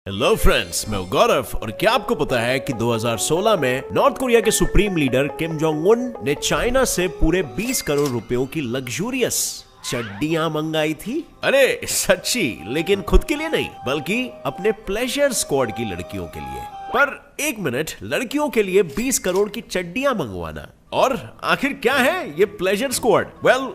Hello friends, मैं हूं गौरव। और क्या आपको पता है कि 2016 में नॉर्थ कोरिया के supreme leader Kim Jong Un ने चाइना से पूरे 20 करोड़ रुपयों की लग्जूरियस चड्डियां मंगाई थी। अरे सच्ची, लेकिन खुद के लिए नहीं बल्कि अपने प्लेजर स्क्वाड की लड़कियों के लिए। पर एक मिनट, लड़कियों के लिए 20 करोड़ की चड्डियां मंगवाना, और आखिर क्या है ये प्लेजर स्क्वाड? वेल,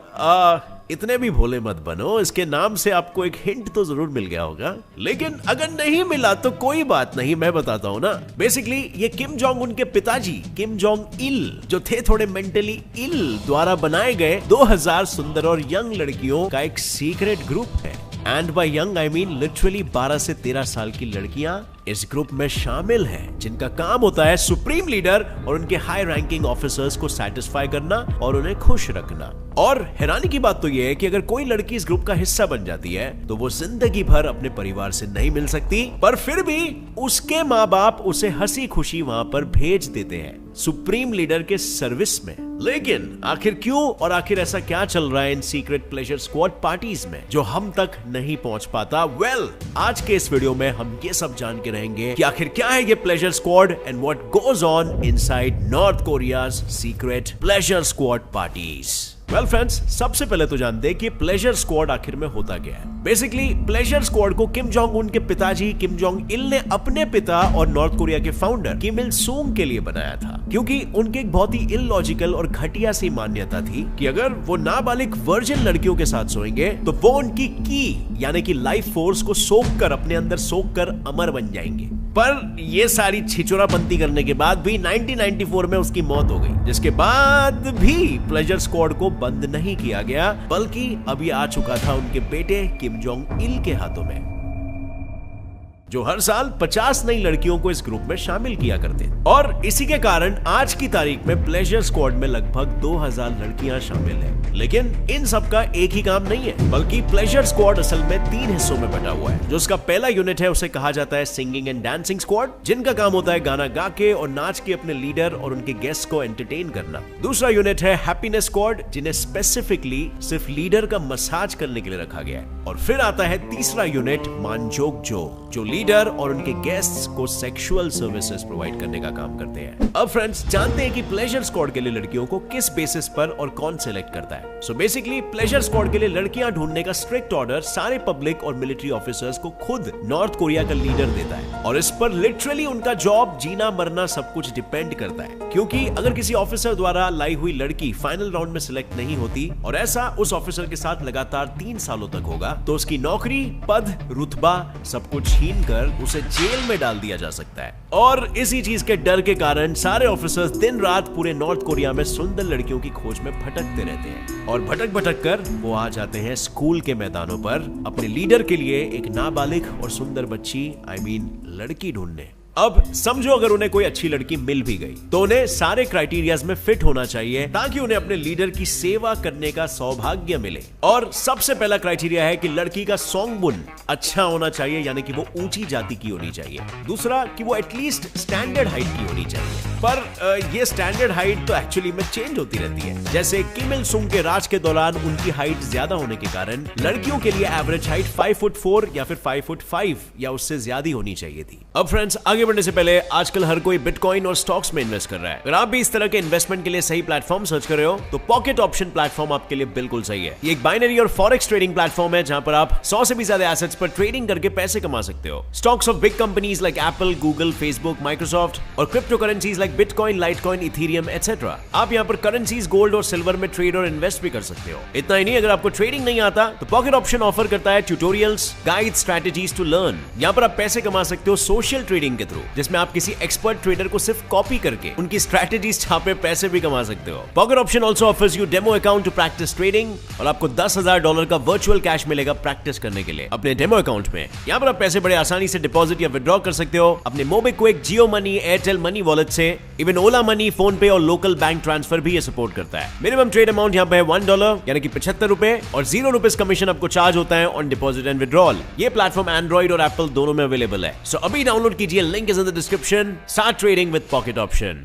इतने भी भोले मत बनो, इसके नाम से आपको एक हिंट तो जरूर मिल गया होगा, लेकिन अगर नहीं मिला तो कोई बात नहीं, मैं बताता हूँ ना। बेसिकली ये किम जोंग उन के पिताजी किम जोंग इल, जो थे थोड़े मेंटली इल, द्वारा बनाए गए 2000 सुंदर और यंग लड़कियों का एक सीक्रेट ग्रुप है। And by young I mean literally 12 से 13 साल की लड़कियां इस ग्रुप में शामिल हैं, जिनका काम होता है सुप्रीम लीडर और उनके हाई रैंकिंग ऑफिसर्स को सेटिस्फाई करना और उन्हें खुश रखना। और हैरानी की बात तो यह है कि अगर कोई लड़की इस ग्रुप का हिस्सा बन जाती है तो वो जिंदगी भर अपने परिवार से नहीं मिल सकती, पर फिर भी उसके माँ बाप उसे हंसी खुशी वहां पर भेज देते हैं सुप्रीम लीडर के सर्विस में। लेकिन आखिर क्यों और आखिर ऐसा क्या चल रहा है इन सीक्रेट प्लेजर स्क्वाड पार्टीज में जो हम तक नहीं पहुंच पाता? वेल, आज के इस वीडियो में हम ये सब जान के रहेंगे कि आखिर क्या है ये pleasure squad and what goes on inside north Korea's secret pleasure squad parties. Well friends, सबसे पहले तो जानते हैं कि प्लेजर स्क्वाड आखिर में होता क्या है। बेसिकली प्लेजर स्क्वाड को किम जोंग उन के पिताजी किम जोंग इल ने अपने पिता और नॉर्थ कोरिया के फाउंडर किम इल सूंग के लिए बनाया था, क्योंकि उनके एक बहुत ही इलॉजिकल और घटिया सी मान्यता थी कि अगर वो नाबालिग वर्जिन लड़कियों के साथ सोएंगे तो वो उनकी की यानी कि लाइफ फोर्स को सोख कर अपने अंदर सोख कर अमर बन जाएंगे। पर ये सारी छिचोरापंती करने के बाद भी 1994 में उसकी मौत हो गई, जिसके बाद भी प्लेजर स्क्वाड को बंद नहीं किया गया, बल्कि अभी आ चुका था उनके बेटे किम जोंग इल के हाथों में, जो हर साल 50 नई लड़कियों को इस ग्रुप में शामिल किया करते थे। और इसी के कारण आज की तारीख में प्लेजर स्क्वाड में लगभग 2000 लड़कियां शामिल हैं। लेकिन इन सब का एक ही काम नहीं है, बल्कि प्लेजर स्क्वाड असल में 3 हिस्सों में बटा हुआ है। जो उसका पहला यूनिट है उसे कहा जाता है सिंगिंग एंड डांसिंग स्क्वाड, जिनका काम होता है गाना गा के और नाच के अपने लीडर और उनके गेस्ट को एंटरटेन करना। दूसरा यूनिट है हैप्पीनेस स्क्वाड, जिन्हें स्पेसिफिकली सिर्फ लीडर का मसाज करने के लिए रखा गया है। और फिर आता है तीसरा यूनिट मानजोक जो लीडर और उनके गेस्ट्स को सेक्सुअल सर्विसेज प्रोवाइड करने का काम करते हैं। अब फ्रेंड्स, जानते हैं कि प्लेजर स्क्वाड के लिए लड़कियों को किस बेसिस पर और कौन सेलेक्ट करता है। सो बेसिकली प्लेजर स्क्वाड के लिए लड़कियां ढूंढने का स्ट्रिक्ट ऑर्डर सारे पब्लिक और मिलिट्री ऑफिसर्स को खुद नॉर्थ कोरिया का लीडर देता है, और इस पर लिटरली उनका जॉब जीना मरना सब कुछ डिपेंड करता है। क्योंकि अगर किसी ऑफिसर द्वारा लाई हुई लड़की फाइनल राउंड में सिलेक्ट नहीं होती और ऐसा उस ऑफिसर के साथ लगातार 3 सालों तक होगा, तो उसकी नौकरी, पद, रुतबा सब कुछ छीन कर उसे जेल में डाल दिया जा सकता है। और इसी चीज के डर के कारण सारे ऑफिसर्स दिन रात पूरे नॉर्थ कोरिया में सुंदर लड़कियों की खोज में भटकते रहते हैं, और भटक भटक कर वो आ जाते हैं स्कूल के मैदानों पर अपने लीडर के लिए एक नाबालिग और सुंदर बच्ची लड़की ढूंढने। अब समझो, अगर उन्हें कोई अच्छी लड़की मिल भी गई तो उन्हें सारे क्राइटेरियाज में फिट होना चाहिए ताकि उन्हें अपने लीडर की सेवा करने का सौभाग्य मिले। और सबसे पहला क्राइटेरिया है कि लड़की का सॉन्गबुन अच्छा होना चाहिए, यानी कि वो ऊंची जाति की होनी चाहिए। दूसरा कि वो एटलीस्ट स्टैंडर्ड हाइट की होनी चाहिए। पर ये स्टैंडर्ड हाइट तो एक्चुअली में चेंज होती रहती है। जैसे किम इल सुंग के राज के दौरान उनकी हाइट ज्यादा होने के कारण लड़कियों के लिए एवरेज हाइट 5 फुट 4 या फिर 5 फुट 5 या उससे ज्यादा होनी चाहिए थी। अब फ्रेंड्स, आगे बढ़ने से पहले, आजकल हर कोई बिटकॉइन और स्टॉक्स में इन्वेस्ट कर रहा है। अगर आप भी इस तरह के इन्वेस्टमेंट के लिए सही प्लेटफॉर्म सर्च कर रहे हो तो पॉकेट ऑप्शन प्लेटफॉर्म आपके लिए बिल्कुल सही है। ये एक बाइनरी और फॉरेक्स ट्रेडिंग प्लेटफॉर्म है जहां पर आप 100 से भी ज्यादा एसेट्स पर ट्रेडिंग करके पैसे कमा सकते हो। Stocks of big companies like Apple, Google, Facebook, Microsoft, और crypto currencies like bitcoin, litecoin, ethereum etcetera. आप यहाँ पर करेंसीज, गोल्ड और सिल्वर में ट्रेड और इन्वेस्ट भी कर सकते हो। इतना ही नहीं, अगर आपको ट्रेडिंग नहीं आता तो पॉकेट ऑप्शन ऑफर करता है tutorials, guide, strategies to learn. यहाँ पर आप पैसे कमा सकते हो सोशल ट्रेडिंग के थ्रू, जिसमें आप किसी एक्सपर्ट ट्रेडर को सिर्फ कॉपी करके उनकी स्ट्रेटेजीज छापे पैसे भी कमा सकते हो। Pocket option also offers you demo account to practise trading, और आपको $10,000 का वर्चुअल कैश मिलेगा प्रैक्टिस करने के लिए अपने डेमो अकाउंट में। यहाँ पर आप पैसे बड़े आसानी से डिपॉजिट या विड्रॉ कर सकते हो अपने मोबिक्विक, जियो मनी, एयरटेल मनी वॉलेट से। इवन ओला मनी, फोन पे और लोकल बैंक ट्रांसफर भी ये सपोर्ट करता है। मिनिमम ट्रेड अमाउंट यहाँ पे है $1 यानी कि 75 रुपए, और ₹0 कमीशन आपको चार्ज होता है ऑन डिपॉजिट एंड विड्रॉल। ये प्लेटफॉर्म एंड्रॉइड और एप्पल दोनों में अवेलेबल है। सो अभी डाउनलोड कीजिए, link is in the description. Start trading with Pocket Option.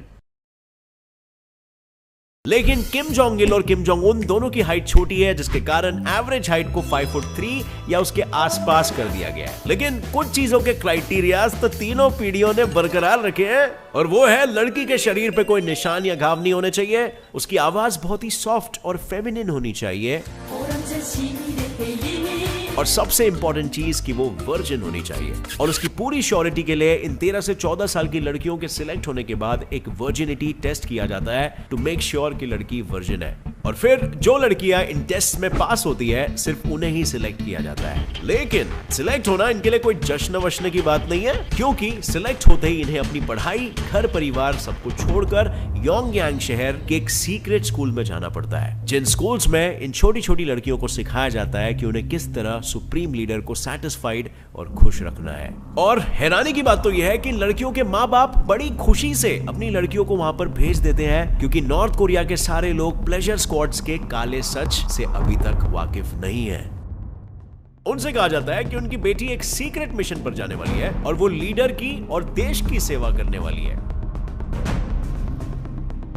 लेकिन किम जोंग इल और किम जोंग उन दोनों की हाइट छोटी है, जिसके कारण एवरेज हाइट को 5'3" या उसके आसपास कर दिया गया है। लेकिन कुछ चीजों के क्राइटेरियाज तो तीनों पीढ़ियों ने बरकरार रखे हैं, और वो है लड़की के शरीर पे कोई निशान या घाव नहीं होने चाहिए, उसकी आवाज बहुत ही सॉफ्ट और फेमिनिन होनी चाहिए, और सबसे इंपॉर्टेंट चीज कि वो वर्जिन होनी चाहिए। और उसकी पूरी श्योरिटी के लिए इन 13 से 14 साल की लड़कियों के सिलेक्ट होने के बाद एक वर्जिनिटी टेस्ट किया जाता है टू मेक श्योर कि लड़की वर्जिन है, और फिर जो लड़कियां इन टेस्ट में पास होती है सिर्फ उन्हें ही सिलेक्ट किया जाता है। लेकिन सिलेक्ट होना इनके लिए कोई जश्न वश्न की बात नहीं है, क्योंकि सिलेक्ट होते ही इन्हें अपनी पढ़ाई, घर परिवार सब कुछ छोड़कर योंगयांग शहर के एक सीक्रेट स्कूल में जाना पड़ता है, जिन स्कूल्स में इन छोटी छोटी लड़कियों को सिखाया जाता है कि उन्हें किस तरह सुप्रीम लीडर को सेटिस्फाइड और खुश रखना है। और हैरानी की बात तो यह है कि लड़कियों के माँ बाप बड़ी खुशी से अपनी लड़कियों को वहां पर भेज देते हैं, क्योंकि नॉर्थ कोरिया के सारे लोग प्लेजर स्क्वाड्स के काले सच से अभी तक वाकिफ नहीं है। उनसे कहा जाता है कि उनकी बेटी एक सीक्रेट मिशन पर जाने वाली है और वो लीडर की और देश की सेवा करने वाली है।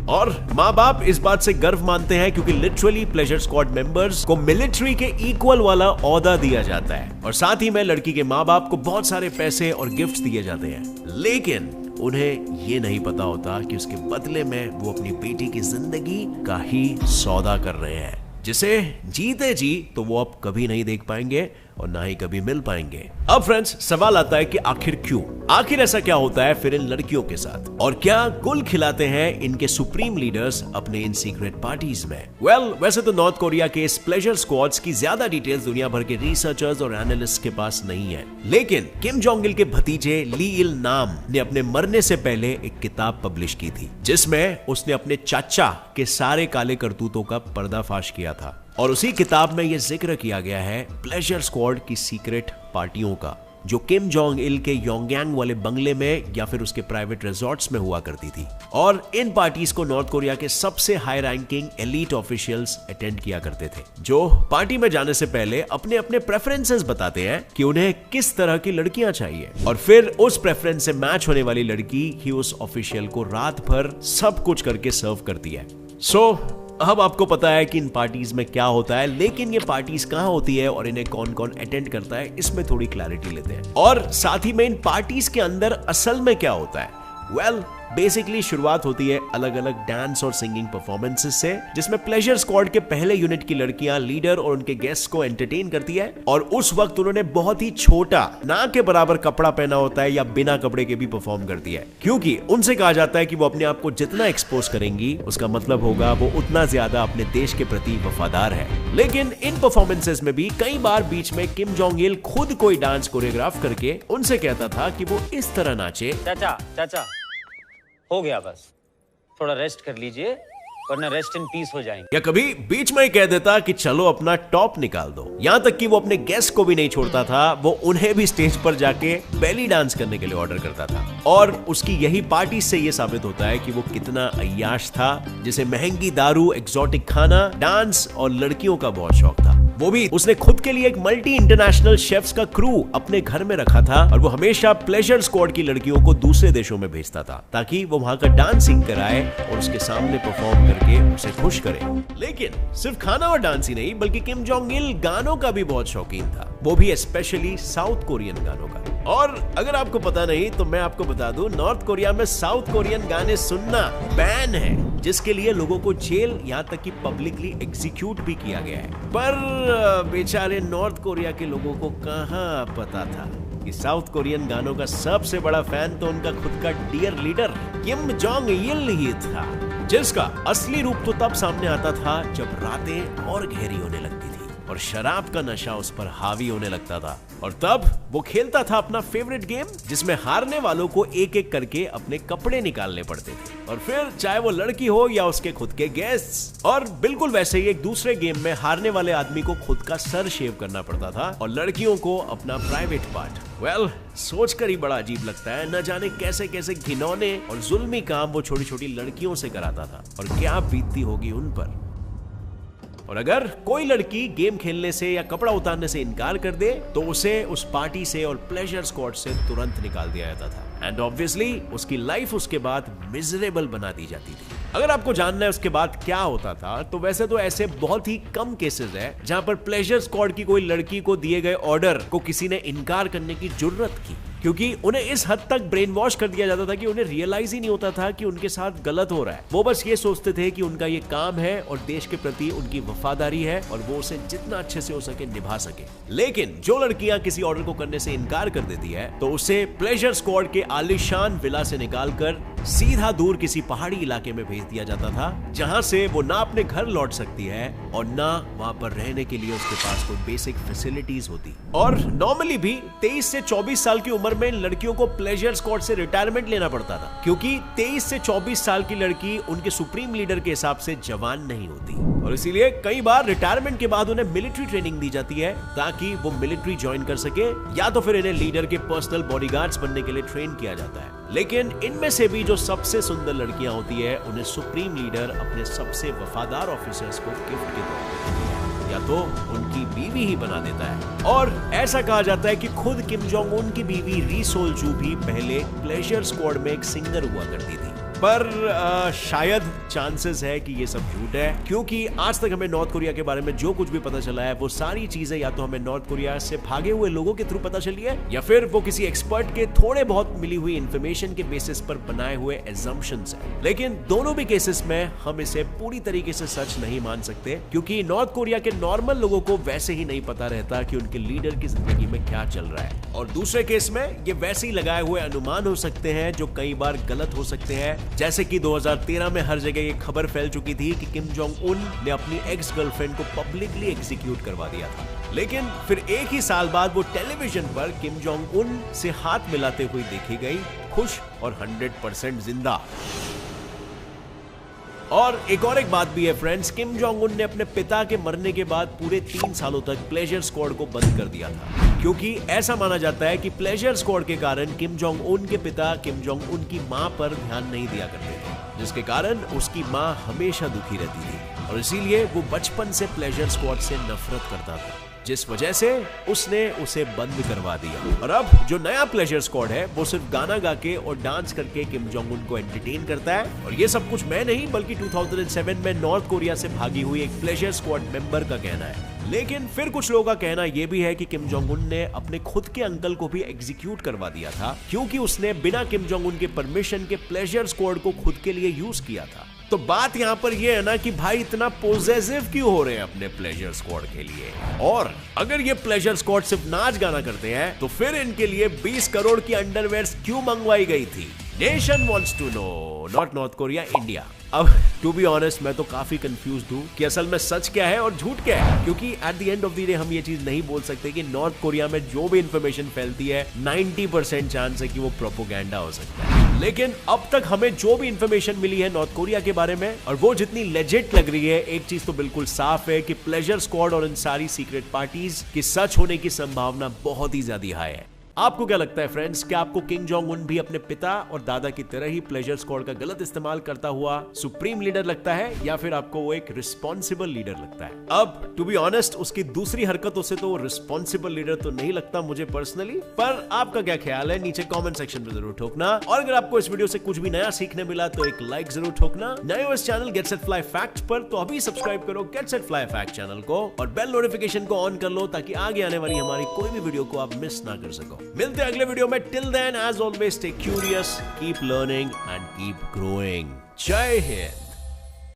और माँ बाप इस बात से गर्व मानते हैं, क्योंकि लिटरली प्लेजर स्क्वाड मेंबर्स को मिलिट्री के इक्वल वाला ओहदा दिया जाता है, और साथ ही में लड़की के माँ बाप को बहुत सारे पैसे और गिफ्ट्स दिए जाते हैं। लेकिन उन्हें ये नहीं पता होता कि उसके बदले में वो अपनी बेटी की जिंदगी का ही सौदा कर रहे हैं, जिसे जीते जी तो वो अब कभी नहीं देख पाएंगे और ना ही कभी मिल पाएंगे। अब फ्रेंड्स, सवाल आता है कि आखिर ऐसा क्या होता है फिर इन लड़कियों के साथ, और क्या गुल खिलाते हैं इनके सुप्रीम लीडर्स अपने इन सीक्रेट पार्टीज में? वैसे तो नॉर्थ कोरिया के इस प्लेजर स्क्वाड्स की ज्यादा डिटेल्स दुनिया भर के रिसर्चर्स और एनालिस्ट के पास नहीं है, लेकिन किम जोंग इल के भतीजे ली इल नाम ने अपने मरने से पहले एक किताब पब्लिश की थी, जिसमें उसने अपने चाचा के सारे काले करतूतों का पर्दाफाश किया था। और उसी किताब में यह जिक्र किया गया है प्लेजर स्क्वाड की सीक्रेट पार्टियों का, जो किम जोंग इल के योंगयांग वाले बंगले में या फिर उसके प्राइवेट रिजॉर्ट्स में हुआ करती थी। और इन पार्टीज को नॉर्थ कोरिया के सबसे high ranking elite officials attend किया करते थे, जो पार्टी में जाने से पहले अपने अपने प्रेफरेंसेस बताते हैं कि उन्हें किस तरह की लड़कियां चाहिए, और फिर उस प्रेफरेंस से मैच होने वाली लड़की ही उस ऑफिशियल को रात भर सब कुछ करके सर्व करती है। अब आपको पता है कि इन पार्टीज में क्या होता है, लेकिन ये पार्टीज कहां होती है और इन्हें कौन कौन अटेंड करता है, इसमें थोड़ी क्लैरिटी लेते हैं। और साथ ही में इन पार्टीज के अंदर असल में क्या होता है। बेसिकली शुरुआत होती है अलग अलग डांस और सिंगिंग परफॉर्मेंसेस से, जिसमें प्लेजर स्क्वाड के पहले यूनिट की लड़कियां लीडर और उनके गेस्ट को एंटरटेन करती है, और उस वक्त उन्होंने बहुत ही छोटा, ना के बराबर कपड़ा पहना होता है या बिना कपड़े के भी परफॉर्म करती है, क्योंकि उनसे कहा जाता है कि वो अपने आप को जितना एक्सपोज करेंगी उसका मतलब होगा वो उतना ज्यादा अपने देश के प्रति वफादार है। लेकिन इन परफॉर्मेंसेस में भी कई बार बीच में किम जोंग इल खुद कोई डांस कोरियोग्राफ करके उनसे कहता था कि वो इस तरह नाचे। चाचा हो गया, बस थोड़ा रेस्ट कर लीजिए वरना रेस्ट इन पीस हो जाएंगे। या कभी बीच में ही कह देता कि चलो अपना टॉप निकाल दो। यहाँ तक कि वो अपने गेस्ट को भी नहीं छोड़ता था, वो उन्हें भी स्टेज पर जाके बेली डांस करने के लिए ऑर्डर करता था। और उसकी यही पार्टी से ये साबित होता है कि वो कितना अय्याश था, जिसे महंगी दारू, एक्सोटिक खाना, डांस और लड़कियों का बहुत शौक था। वो भी उसने खुद के लिए एक मल्टी इंटरनेशनल शेफ्स का क्रू अपने घर में रखा था, और वो हमेशा प्लेजर स्क्वाड की लड़कियों को दूसरे देशों में भेजता था ताकि वो वहां का डांसिंग कराए और उसके सामने परफॉर्म करके उसे खुश करे। लेकिन सिर्फ खाना और डांस ही नहीं, बल्कि किम जोंग इल गानों का भी बहुत शौकीन था, वो भी स्पेशली साउथ कोरियन गानों का। और अगर आपको पता नहीं तो मैं आपको बता दूं, नॉर्थ कोरिया में साउथ कोरियन गाने सुनना बैन है, जिसके लिए लोगों को जेल, यहाँ तक कि पब्लिकली एग्जीक्यूट भी किया गया है। पर बेचारे नॉर्थ कोरिया के लोगों को कहां पता था कि साउथ कोरियन गानों का सबसे बड़ा फैन तो उनका खुद का dear leader Kim Jong Il ही था, जिसका असली रूप तो तब सामने आता था जब रातें और गहरी होने लगती थी और शराब का नशा उस पर हावी होने लगता था, और तब वो खेलता था अपना फेवरेट गेम, जिसमें हारने वालों को एक एक करके अपने कपड़े निकालने पड़ते थे, और फिर चाहे वो लड़की हो या उसके खुद के गेस्ट्स। और बिल्कुल वैसे ही एक दूसरे गेम में हारने वाले आदमी को खुद का सर शेव करना पड़ता था और लड़कियों को अपना प्राइवेट पार्ट। सोचकर ही बड़ा अजीब लगता है, न जाने कैसे कैसे घिनौने और जुल्मी काम वो छोटी छोटी लड़कियों से कराता था और क्या बीतती होगी उन पर। और अगर कोई लड़की गेम खेलने से या कपड़ा उतारने से इनकार कर दे तो उसे उस पार्टी से और प्लेजर स्क्वाड से तुरंत निकाल दिया जाता था, एंड ऑब्वियसली उसकी लाइफ उसके बाद मिजरेबल बना दी जाती थी। अगर आपको जानना है उसके बाद क्या होता था, तो वैसे तो ऐसे बहुत ही कम केसेस है जहां पर प्लेजर स्क्वाड की कोई लड़की को दिए गए ऑर्डर को किसी ने इनकार करने की जुर्रत की, क्योंकि उन्हें इस हद तक ब्रेन वॉश कर दिया जाता था कि उन्हें रियलाइज ही नहीं होता था कि उनके साथ गलत हो रहा है। वो बस ये सोचते थे कि उनका ये काम है और देश के प्रति उनकी वफादारी है और वो उसे जितना अच्छे से हो सके निभा सके। लेकिन जो लड़कियां किसी ऑर्डर को करने से इनकार कर देती है, तो उसे प्लेजर स्क्वाड के आलीशान विला से निकालकर सीधा दूर किसी पहाड़ी इलाके में भेज दिया जाता था, जहां से वो ना अपने घर लौट सकती है और ना वहां पर रहने के लिए उसके पास कोई बेसिक फैसिलिटीज होती। और नॉर्मली भी 23 से 24 साल की उम्र में लड़कियों को प्लेजर स्क्वाड से रिटायरमेंट लेना पड़ता था, क्योंकि 23 से 24 साल की लड़की उनके सुप्रीम लीडर के हिसाब से जवान नहीं होती, और इसीलिए कई बार रिटायरमेंट के बाद उन्हें मिलिट्री ट्रेनिंग दी जाती है ताकि वो मिलिट्री ज्वाइन कर सके, या तो फिर इन्हें लीडर के पर्सनल बॉडीगार्ड्स बनने के लिए ट्रेन किया जाता है। लेकिन इनमें से भी जो सबसे सुंदर लड़कियां होती है, उन्हें सुप्रीम लीडर अपने सबसे वफादार ऑफिसर्स को गिफ्ट के तौर पर देती है, या तो उनकी बीवी ही बना देता है। और ऐसा कहा जाता है कि खुद किम जोंग उन की बीवी री सोल जू भी पहले प्लेजर स्क्वाड में एक सिंगर हुआ करती थी, पर शायद चांसेस है कि ये सब झूठ है, क्योंकि आज तक हमें नॉर्थ कोरिया के बारे में जो कुछ भी पता चला है, वो सारी चीजें या तो हमें नॉर्थ कोरिया से भागे हुए लोगों के थ्रू पता चली है, या फिर वो किसी एक्सपर्ट के थोड़े बहुत मिली हुई इंफॉर्मेशन के बेसिस पर बनाए हुए एजम्पशंस हैं। लेकिन दोनों भी केसेस में हम इसे पूरी तरीके से सच नहीं मान सकते, क्योंकि नॉर्थ कोरिया के नॉर्मल लोगों को वैसे ही नहीं पता रहता कि उनके लीडर की जिंदगी में क्या चल रहा है। और दूसरे केस में ये वैसे ही लगाए हुए अनुमान हो सकते हैं जो कई बार गलत हो सकते हैं, जैसे कि 2013 में हर जगह ये खबर फैल चुकी थी कि किम जोंग उन ने अपनी एक्स गर्लफ्रेंड को पब्लिकली एग्जीक्यूट करवा दिया था। लेकिन फिर एक ही साल बाद वो टेलीविजन पर किम जोंग उन से हाथ मिलाते हुए देखी गई, खुश और 100% जिंदा। और एक बात भी है फ्रेंड्स, किम जोंग उन ने अपने पिता के मरने के बाद पूरे 3 सालों तक प्लेजर स्क्वाड को बंद कर दिया था, क्योंकि ऐसा माना जाता है कि प्लेजर स्क्वाड के कारण किम जोंग उन के पिता किम जोंग उन की मां पर ध्यान नहीं दिया करते थे, जिसके कारण उसकी मां हमेशा दुखी रहती थी, और इसीलिए वो बचपन से प्लेजर स्क्वाड से नफरत करता था, जिस वजह से उसने उसे बंद करवा दिया। और अब जो नया प्लेजर स्क्वाड है, वो सिर्फ गाना गा के और डांस करके किम जोंग उन को एंटरटेन करता है। और ये सब कुछ मैं नहीं, बल्कि 2007 में नॉर्थ कोरिया से भागी हुई एक प्लेजर स्क्वाड मेंबर का कहना है। लेकिन फिर कुछ लोगों का कहना यह भी है कि किम जोंग उन ने अपने खुद के अंकल को भी एग्जीक्यूट करवा दिया था, क्योंकि उसने बिना किम जोंग उन के परमिशन के प्लेजर स्क्वाड को खुद के लिए यूज किया था। तो बात यहाँ पर यह है ना कि भाई इतना पोजेसिव क्यों हो रहे हैं अपने प्लेजर स्क्वाड के लिए? और अगर ये प्लेजर स्क्वाड सिर्फ नाच गाना करते हैं, तो फिर इनके लिए 20 करोड़ की अंडरवेयर्स क्यों मंगवाई गई थी? Nation wants to know, not North Korea, India. अब टू बी ऑनेस्ट मैं तो काफी कंफ्यूज्ड हूँ कि असल में सच क्या है और झूठ क्या है, क्योंकि at the end of the day हम ये चीज नहीं बोल सकते कि नॉर्थ कोरिया में जो भी इंफॉर्मेशन फैलती है 90% चांस है कि वो प्रोपोगेंडा हो सकता है। लेकिन अब तक हमें जो भी इंफॉर्मेशन मिली है नॉर्थ कोरिया के बारे में, और वो जितनी लेजिट लग रही है, एक चीज तो बिल्कुल साफ है कि प्लेजर स्क्वाड और इन सारी सीक्रेट पार्टीज की सच होने की संभावना बहुत ही ज्यादा हाई है। आपको क्या लगता है फ्रेंड्स, क्या आपको किम जोंग उन भी अपने पिता और दादा की तरह ही प्लेजर स्क्वाड का गलत इस्तेमाल करता हुआ सुप्रीम लीडर लगता है, या फिर आपको वो एक रिस्पॉन्सिबल लीडर लगता है? अब टू बी ऑनेस्ट उसकी दूसरी हरकतों से तो रिस्पॉन्सिबल लीडर तो नहीं लगता मुझे पर्सनली, पर आपका क्या ख्याल है नीचे कमेंट सेक्शन में जरूर ठोकना। और अगर आपको इस वीडियो से कुछ भी नया सीखने मिला तो एक लाइक जरूर ठोकना। नए हो इस channel get set fly facts पर, तो अभी सब्सक्राइब करो get set fly fact channel को और बेल नोटिफिकेशन को ऑन कर लो, ताकि आगे आने वाली हमारी कोई भी वीडियो को आप मिस ना कर सको। मिलते हैं अगले वीडियो में। Till then as always stay curious, keep learning and keep growing. जय हिंद।